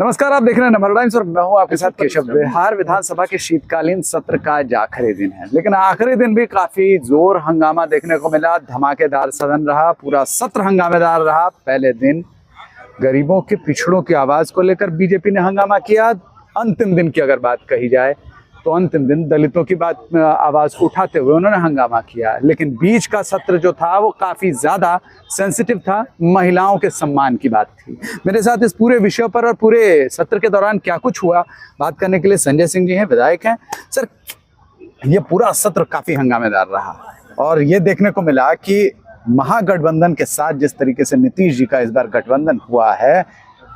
नमस्कार, आप देख रहे हैं नंबर टाइम्स और मैं हूं आपके साथ केशव। बिहार विधानसभा के शीतकालीन सत्र का आज आखिरी दिन है, लेकिन आखिरी दिन भी काफी जोर हंगामा देखने को मिला। धमाकेदार सदन रहा, पूरा सत्र हंगामेदार रहा। पहले दिन गरीबों के पिछड़ों की आवाज को लेकर बीजेपी ने हंगामा किया। अंतिम दिन की अगर बात कही जाए तो अंतिम दिन दलितों की बात आवाज उठाते हुए उन्होंने हंगामा किया। लेकिन बीच का सत्र जो था वो काफी ज्यादा सेंसिटिव था, महिलाओं के सम्मान की बात थी। मेरे साथ इस पूरे विषय पर और पूरे सत्र के दौरान क्या कुछ हुआ बात करने के लिए संजय सिंह जी हैं, विधायक हैं। सर, ये पूरा सत्र काफी हंगामेदार रहा और ये देखने को मिला कि महागठबंधन के साथ जिस तरीके से नीतीश जी का इस बार गठबंधन हुआ है,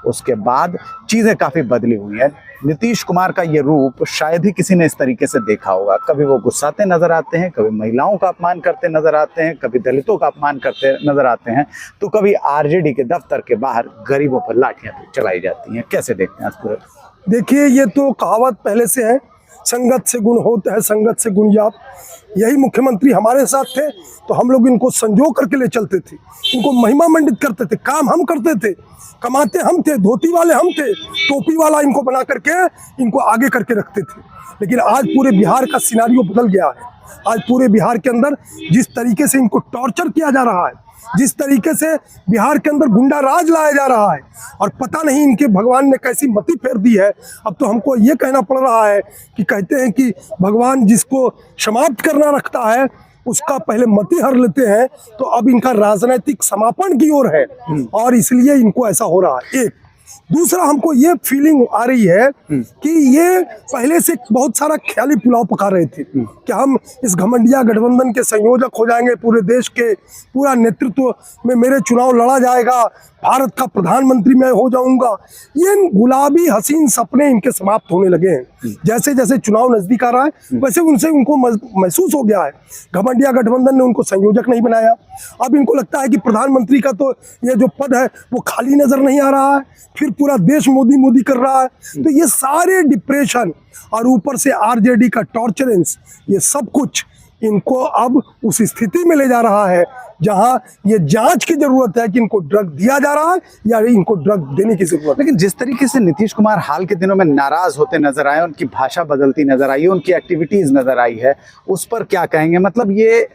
उसके बाद चीजें काफी बदली हुई हैं। नीतीश कुमार का ये रूप शायद ही किसी ने इस तरीके से देखा होगा। कभी वो गुस्साते नजर आते हैं, कभी महिलाओं का अपमान करते नजर आते हैं, कभी दलितों का अपमान करते नजर आते हैं, तो कभी आरजेडी के दफ्तर के बाहर गरीबों पर लाठियां चलाई जाती हैं। कैसे देखते हैं पूरे? देखिए, ये तो कहावत पहले से है, संगत से गुण होता है, संगत से गुण जाप। यही मुख्यमंत्री हमारे साथ थे तो हम लोग इनको संजो करके ले चलते थे, इनको महिमा मंडित करते थे। काम हम करते थे, कमाते हम थे, धोती वाले हम थे, टोपी वाला इनको बना करके इनको आगे करके रखते थे। लेकिन आज पूरे बिहार का सिनारियो बदल गया है। आज पूरे बिहार के अंदर जिस तरीके से इनको टॉर्चर किया जा रहा है, जिस तरीके से बिहार के अंदर गुंडा राज लाया जा रहा है, और पता नहीं इनके भगवान ने कैसी मति फेर दी है। अब तो हमको ये कहना पड़ रहा है कि कहते हैं कि भगवान जिसको समाप्त करना रखता है उसका पहले मति हर लेते हैं, तो अब इनका राजनीतिक समापन की ओर है और इसलिए इनको ऐसा हो रहा है। एक दूसरा, हमको ये फीलिंग आ रही है कि ये पहले से बहुत सारा ख्याली पुलाव पका रहे थे कि हम इस घमंडिया गठबंधन के संयोजक हो जाएंगे, पूरे देश के पूरा नेतृत्व में मेरे चुनाव लड़ा जाएगा, भारत का प्रधानमंत्री मैं हो जाऊंगा। ये गुलाबी हसीन सपने इनके समाप्त होने लगे हैं। जैसे जैसे चुनाव नजदीक आ रहा है वैसे उनको महसूस हो गया है घमंडिया गठबंधन ने उनको संयोजक नहीं बनाया। अब इनको लगता है कि प्रधानमंत्री का तो ये जो पद है वो खाली नजर नहीं आ रहा है, फिर पूरा देश मोदी मोदी कर रहा है। तो ये सारे डिप्रेशन और ऊपर से आरजेडी का टॉर्चरेंस, ये सब कुछ इनको अब उस स्थिति में ले जा रहा है जहां ये जांच की जरूरत है कि इनको ड्रग दिया जा रहा है या इनको ड्रग देने की जरूरत है। लेकिन जिस तरीके से नीतीश कुमार हाल के दिनों में नाराज होते नजर आए, उनकी भाषा बदलती नजर आई है, उनकी एक्टिविटीज नजर आई है, उस पर क्या कहेंगे? मतलब ये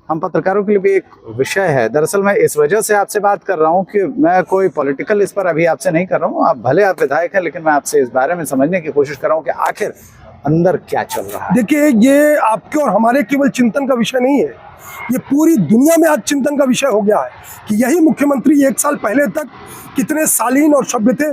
हम पत्रकारों के लिए भी एक विषय है। दरअसल मैं इस वजह से आपसे बात कर रहा हूँ कि मैं कोई पॉलिटिकल इस पर अभी आपसे नहीं कर रहा हूँ। आप भले आप विधायक हैं, लेकिन मैं आपसे इस बारे में समझने की कोशिश कर रहा हूँ कि आखिर अंदर क्या चल रहा है। देखिए, ये आपके और हमारे केवल चिंतन का विषय नहीं है, ये पूरी दुनिया में आज चिंतन का विषय हो गया है कि यही मुख्यमंत्री एक साल पहले तक कितने शालीन और सभ्य थे।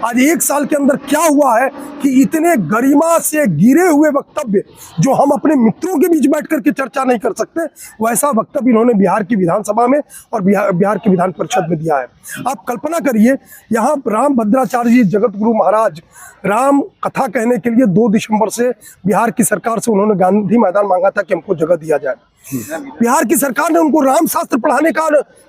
आज एक साल के अंदर क्या हुआ है कि इतने गरिमा से गिरे हुए वक्तव्य जो हम अपने मित्रों के बीच बैठ करके चर्चा नहीं कर सकते, वैसा वक्तव्य इन्होंने बिहार की विधानसभा में और बिहार की विधान परिषद में दिया है। आप कल्पना करिए, यहाँ राम भद्राचार्य जी जगत गुरु महाराज राम कथा कहने के लिए 2 दिसंबर से बिहार की सरकार से उन्होंने गांधी मैदान मांगा था कि हमको जगह दिया जाए। बिहार की सरकार ने उनको राम शास्त्र पढ़ाने का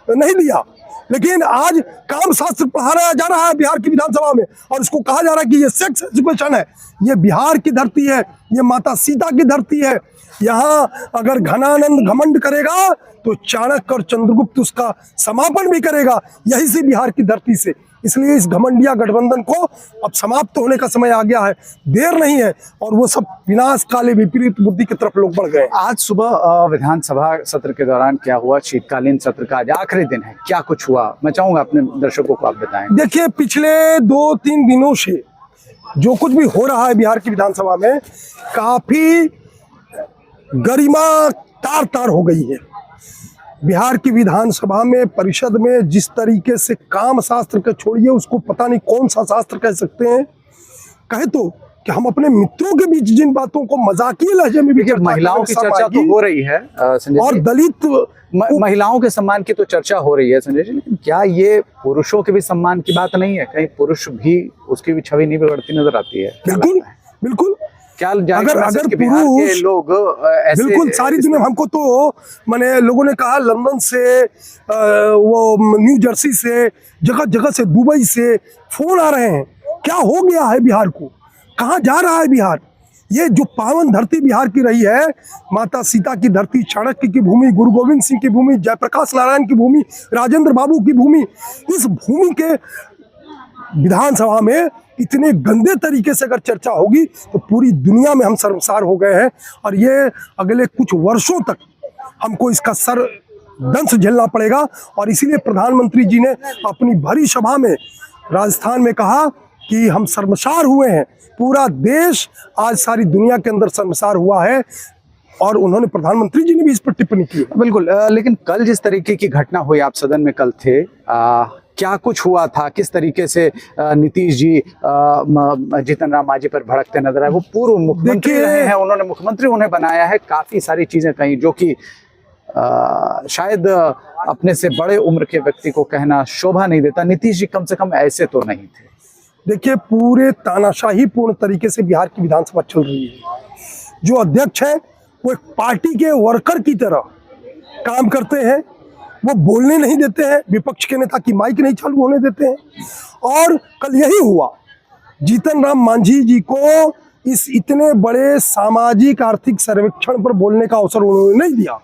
नहीं दिया, लेकिन आज काम शास्त्र पढ़ाया जा रहा है बिहार की विधानसभा में और इसको कहा जा रहा है कि ये सेक्स एजुकेशन है। ये बिहार की धरती है, ये माता सीता की धरती है। यहाँ अगर घनानंद घमंड करेगा तो चाणक्य और चंद्रगुप्त उसका समापन भी करेगा, यही से बिहार की धरती से। इसलिए इस घमंडिया गठबंधन को अब समाप्त होने का समय आ गया है, देर नहीं है, और वो सब विनाश काले विपरीत बुद्धि की तरफ लोग बढ़ गए। आज सुबह विधानसभा सत्र के दौरान क्या हुआ? शीतकालीन सत्र का आज आखिरी दिन है, क्या कुछ हुआ? मैं चाहूंगा अपने दर्शकों को आप बताएं। देखिए, पिछले 2-3 दिनों से जो कुछ भी हो रहा है बिहार की विधानसभा में, काफी गरिमा तार तार हो गई है। बिहार की विधानसभा में परिषद में जिस तरीके से काम शास्त्र के छोड़िए, उसको पता नहीं कौन सा शास्त्र कह सकते हैं, कहे तो कि हम अपने मित्रों के बीच जिन बातों को मजाकिया लहजे में भी महिलाओं की चर्चा तो हो रही है और दलित महिलाओं के सम्मान की तो चर्चा हो रही है संजय जी, लेकिन क्या ये पुरुषों के भी सम्मान की बात नहीं है? कहीं पुरुष भी उसकी भी छवि नहीं बिगड़ती नजर आती है? बिल्कुल बिल्कुल। क्या अगर पुरुष लोग बिल्कुल सारी दुनिया, हमको तो मैंने लोगों ने कहा लंदन से, वो न्यू जर्सी से, जगह जगह से, दुबई से फोन आ रहे हैं। क्या हो गया है बिहार को? कहाँ जा रहा है बिहार? ये जो पावन धरती बिहार की रही है, माता सीता की धरती, चाणक्य की भूमि, गुरु गोविंद सिंह की भूमि, जयप्रकाश नारायण की भूमि, राजेंद्र बाबू की भूमि, इस भूमि के विधानसभा में इतने गंदे तरीके से अगर चर्चा होगी तो पूरी दुनिया में हम शर्मसार हो गए हैं, और ये अगले कुछ वर्षों तक हमको इसका सर दंश झेलना पड़ेगा। और इसीलिए प्रधानमंत्री जी ने अपनी भरी सभा में राजस्थान में कहा कि हम शर्मसार हुए हैं, पूरा देश आज सारी दुनिया के अंदर शर्मसार हुआ है, और उन्होंने प्रधानमंत्री जी ने भी इस पर टिप्पणी की। बिल्कुल। लेकिन कल जिस तरीके की घटना हुई, आप सदन में कल थे, क्या कुछ हुआ था, किस तरीके से नीतीश जी जीतन राम मांझी पर भड़कते नजर आए? वो पूर्व मुख्यमंत्री रहे हैं, उन्होंने मुख्यमंत्री उन्हें बनाया है, काफी सारी चीजें कही जो कि शायद अपने से बड़े उम्र के व्यक्ति को कहना शोभा नहीं देता। नीतीश जी कम से कम ऐसे तो नहीं थे। देखिए, पूरे तानाशाही पूर्ण तरीके से बिहार की विधानसभा चल रही है। जो अध्यक्ष है वो एक पार्टी के वर्कर की तरह काम करते हैं, वो बोलने नहीं देते हैं, विपक्ष के नेता की माइक नहीं चालू होने देते हैं। और कल यही हुआ, जीतन राम मांझी जी को इस इतने बड़े सामाजिक आर्थिक सर्वेक्षण पर बोलने का अवसर उन्होंने नहीं दिया।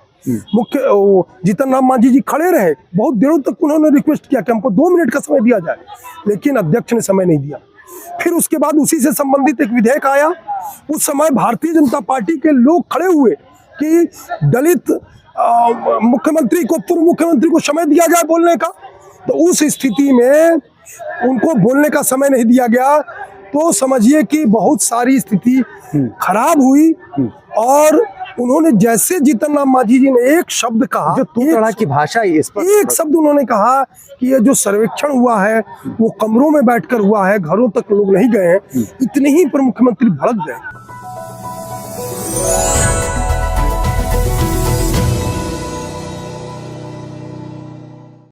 जीतन राम मांझी जी खड़े रहे, बहुत देरों तक उन्होंने रिक्वेस्ट किया कि हमको 2 मिनट का समय दिया जाए, लेकिन अध्यक्ष ने समय नहीं दिया। फिर उसके बाद उसी से संबंधित एक विधेयक आया। उस समय भारतीय जनता पार्टी के लोग खड़े हुए कि दलित मुख्यमंत्री को, पूर्व मुख्यमंत्री को समय दिया जाए बोलने का। तो उस स्थिति में उनको बोलने का समय नहीं दिया गया, तो समझिए कि बहुत सारी स्थिति खराब हुई। और उन्होंने जैसे जीतन राम मांझी जी ने एक शब्द कहा, जो तू तड़ा की भाषा ही इस पर, एक शब्द उन्होंने कहा कि ये जो सर्वेक्षण हुआ है वो कमरों में बैठकर हुआ है, घरों तक लोग नहीं गए हैं, इतने ही पर मुख्यमंत्री भड़क गए।